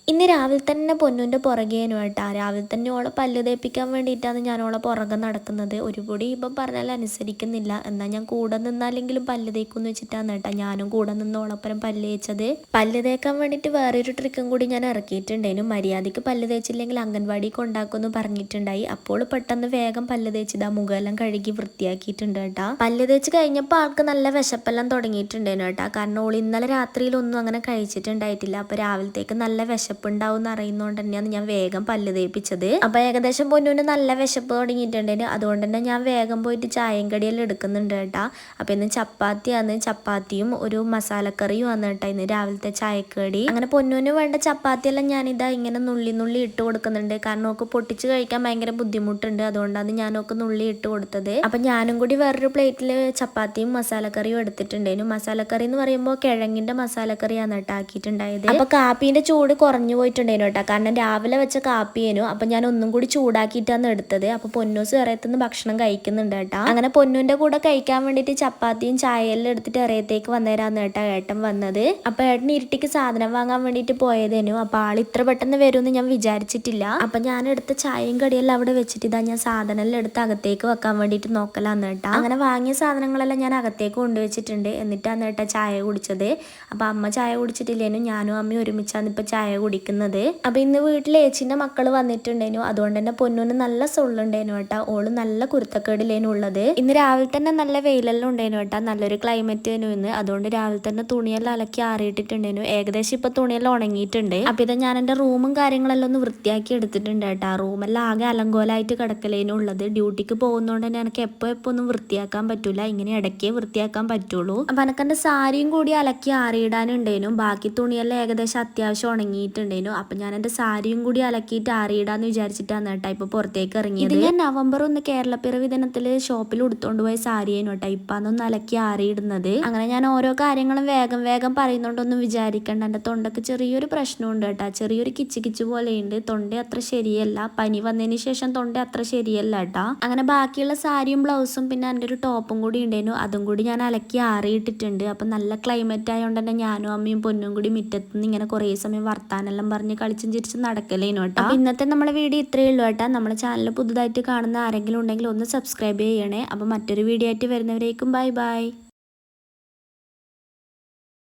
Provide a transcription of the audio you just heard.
ഇന്ന് രാവിലെ തന്നെ പൊന്നൂൻ്റെ പുറകേനു കേട്ടോ. രാവിലെ തന്നെ ഓളെ പല്ല് തേപ്പിക്കാൻ വേണ്ടിയിട്ടാണ് ഞാൻ ഓളെ പുറകെ നടക്കുന്നത്. ഒരു പൊടി ഇപ്പം പറഞ്ഞാൽ അനുസരിക്കുന്നില്ല. എന്നാൽ ഞാൻ കൂടെ നിന്നാലെങ്കിലും പല്ല് തേക്കുമെന്ന് വെച്ചിട്ടാണ് കേട്ടോ ഞാനും കൂടെ നിന്ന് ഓളപ്പുറം പല്ല് തേച്ചത്. പല്ല് തേക്കാൻ വേണ്ടിയിട്ട് വേറൊരു ട്രിക്കും കൂടി ഞാൻ ഇറക്കിയിട്ടുണ്ടായിരുന്നു. മര്യാദയ്ക്ക് പല്ല് തേച്ചില്ലെങ്കിൽ അംഗൻവാടി കൊണ്ടാക്കുമെന്ന് പറഞ്ഞിട്ടുണ്ടായി. അപ്പോൾ പെട്ടെന്ന് വേഗം പല്ല് തേച്ചിതാ മുഖമെല്ലാം കഴുകി വൃത്തിയാക്കിയിട്ടുണ്ട് കേട്ടോ. പല്ല് തേച്ച് കഴിഞ്ഞപ്പോൾ ആൾക്ക് നല്ല വിശപ്പെല്ലാം തുടങ്ങിയിട്ടുണ്ടായിരുന്നു കേട്ടോ. കാരണം ഓൾ ഇന്നലെ രാത്രിയിലൊന്നും അങ്ങനെ കഴിച്ചിട്ടുണ്ടായിട്ടില്ല. അപ്പോൾ രാവിലത്തേക്ക് നല്ല വിശപ്പ് ഉണ്ടാവും അറിയുന്നതുകൊണ്ട് തന്നെയാണ് ഞാൻ വേഗം പല്ല് തേപ്പിച്ചത്. അപ്പൊ ഏകദേശം പൊന്നൂന് നല്ല വിശപ്പ് തുടങ്ങിയിട്ടുണ്ടായിരുന്നു. അതുകൊണ്ട് തന്നെ ഞാൻ വേഗം പോയിട്ട് ചായയും കടിയെല്ലാം എടുക്കുന്നുണ്ട് കേട്ടാ. അപ്പൊ ഇന്ന് ചപ്പാത്തിയാണ്. ചപ്പാത്തിയും ഒരു മസാലക്കറിയും ആണ് കേട്ടാ ഇന്ന് രാവിലത്തെ ചായക്കടി. അങ്ങനെ പൊന്നൂന് വേണ്ട ചപ്പാത്തിയെല്ലാം ഞാനിതാ ഇങ്ങനെ നുള്ളി നുള്ളി ഇട്ട് കൊടുക്കുന്നുണ്ട്. കാരണം നോക്ക് പൊട്ടിച്ച് കഴിക്കാൻ ഭയങ്കര ബുദ്ധിമുട്ടുണ്ട്. അതുകൊണ്ടാണ് ഞാൻ നോക്ക് നുള്ളി ഇട്ട് കൊടുത്തത്. അപ്പൊ ഞാനും കൂടി വേറൊരു പ്ലേറ്റിൽ ചപ്പാത്തിയും മസാലക്കറിയും എടുത്തിട്ടുണ്ടായിരുന്നു. മസാലക്കറി എന്ന് പറയുമ്പോൾ കിഴങ്ങിന്റെ മസാലക്കറിയാണ് കേട്ടോ ആക്കിയിട്ടുണ്ടായത്. അപ്പൊ കാപ്പീന്റെ ചൂട് കുറഞ്ഞു പോയിട്ടുണ്ടായിരുന്നു കേട്ടോ. കാരണം രാവിലെ വെച്ച കാപ്പിയേനു. അപ്പൊ ഞാൻ ഒന്നും കൂടി ചൂടാക്കിയിട്ടാണ് എടുത്തത്. അപ്പൊ പൊന്നൂസ് ഇറയത്തുനിന്ന് ഭക്ഷണം കഴിക്കുന്നുണ്ട് കേട്ടോ. അങ്ങനെ പൊന്നൂന്റെ കൂടെ കഴിക്കാൻ വേണ്ടിയിട്ട് ചപ്പാത്തിയും ചായയെല്ലാം എടുത്തിട്ട് ഇറയത്തേക്ക് വന്നേരാന്ന് കേട്ടോ ഏട്ടൻ വന്നത്. അപ്പൊ ഏട്ടൻ ഇരുട്ടിക്ക് സാധനം വാങ്ങാൻ വേണ്ടിയിട്ട് പോയതേനു. അപ്പൊ ആൾ ഇത്ര പെട്ടെന്ന് വരുമെന്ന് ഞാൻ വിചാരിച്ചിട്ടില്ല. അപ്പൊ ഞാൻ എടുത്ത ചായയും കടിയെല്ലാം അവിടെ വെച്ചിട്ട് ഇതാ ഞാൻ സാധനം എല്ലാം എടുത്ത് അകത്തേക്ക് വെക്കാൻ വേണ്ടിയിട്ട് നോക്കലാന്ന് കേട്ടോ. അങ്ങനെ വാങ്ങിയ സാധനങ്ങളെല്ലാം ഞാൻ അകത്തേക്ക് കൊണ്ടുവച്ചിട്ടുണ്ട്. എന്നിട്ടാണ് കേട്ടോ ചായ കുടിച്ചത്. അപ്പൊ അമ്മ ചായ കുടിച്ചിട്ടില്ലേനു. ഞാനും അമ്മയും ഒരുമിച്ചാണ് ഇപ്പൊ ചായ കുടിക്കുന്നത്. അപ്പൊ ഇന്ന് വീട്ടിൽ ഏച്ചിന്റെ മക്കള് വന്നിട്ടുണ്ടേനു. അതുകൊണ്ട് തന്നെ പൊന്നൂന് നല്ല സൊള്ളുണ്ടേനു കേട്ടാ. ഓള് നല്ല കുരുത്തക്കേടിലേനു ഉള്ളത്. ഇന്ന് രാവിലെ തന്നെ നല്ല വെയിലെല്ലാം ഉണ്ടായിരുന്നു കേട്ടാ. നല്ലൊരു ക്ലൈമറ്റ് ആയിരുന്നു ഇന്ന്. അതുകൊണ്ട് രാവിലെ തന്നെ തുണിയെല്ലാം അലക്കി ആറിയിട്ടിട്ടുണ്ടേനു. ഏകദേശം ഇപ്പൊ തുണിയെല്ലാം ഉണങ്ങിയിട്ടുണ്ട്. അപ്പൊ ഇത് ഞാൻ എന്റെ റൂമും കാര്യങ്ങളെല്ലാം ഒന്ന് വൃത്തിയാക്കി എടുത്തിട്ടുണ്ട് കേട്ടാ. റൂമെല്ലാം ആകെ അലങ്കോലായിട്ട് കിടക്കലേനു ഉള്ളത്. ഡ്യൂട്ടിക്ക് പോകുന്നതുകൊണ്ട് തന്നെ എനിക്ക് എപ്പോ ഒന്നും വൃത്തിയാക്കാൻ പറ്റൂല. ഇങ്ങനെ ഇടയ്ക്കേ വൃത്തിയാക്കാൻ പറ്റുള്ളൂ. അപ്പൊ എനക്കെന്റെ സാരിയും കൂടി അലക്കി ആറിയിടാനുണ്ടേനു. ബാക്കി തുണിയെല്ലാം ഏകദേശം അത്യാവശ്യം ഉണങ്ങിയിട്ടുണ്ടേനു. അപ്പൊ ഞാൻ എന്റെ സാരിയും കൂടി അലക്കിയിട്ട് ആറിയിടാന്ന് വിചാരിച്ചിട്ടാണ് കേട്ടാ ഇപ്പൊ പുറത്തേക്ക് ഇറങ്ങിയത്. ഞാൻ നവംബർ 1 കേരളപ്പിറവി ദിനത്തില് ഷോപ്പിൽ എടുത്തോണ്ട് പോയ സാരിയേനു കേട്ടാ ഇപ്പൊ അതൊന്ന് അലക്കി ആറിയിടുന്നത്. അങ്ങനെ ഞാൻ ഓരോ കാര്യങ്ങളും വേഗം വേഗം പറയുന്നോണ്ടൊന്നും വിചാരിക്കണ്ട. എന്റെ തൊണ്ടക്ക് ചെറിയൊരു പ്രശ്നമുണ്ട് കേട്ടാ. ചെറിയൊരു കിച്ച് കിച്ച് പോലെയുണ്ട്. തൊണ്ട അത്ര ശരിയല്ല. പനി വന്നതിന് ശേഷം തൊണ്ട അത്ര ശരിയല്ല കേട്ടാ. അങ്ങനെ ബാക്കിയുള്ള സാരിയും ബ്ലൗസും പിന്നെ എൻ്റെ ഒരു ടോപ്പും കൂടി ഉണ്ടായിരുന്നു. അതും കൂടി ഞാൻ അലക്കി ആറിയിട്ടിട്ടുണ്ട്. അപ്പൊ നല്ല ക്ലൈമറ്റ് ആയതുകൊണ്ട് തന്നെ ഞാനും അമ്മയും പൊന്നും കൂടി മുറ്റത്തുനിന്ന് ഇങ്ങനെ കുറേ സമയം വർത്താനെല്ലാം പറഞ്ഞ് കളിച്ചും ചിരിച്ചും നടക്കലേനു കേട്ടോ. അപ്പൊ ഇന്നത്തെ നമ്മുടെ വീഡിയോ ഇത്രയേ ഉള്ളൂ കേട്ടോ. നമ്മുടെ ചാനൽ പുതുതായിട്ട് കാണുന്ന ആരെങ്കിലും ഉണ്ടെങ്കിൽ ഒന്ന് സബ്സ്ക്രൈബ് ചെയ്യണേ. അപ്പൊ മറ്റൊരു വീഡിയോ ആയിട്ട് വരുന്നവരേക്കും ബൈ ബൈ.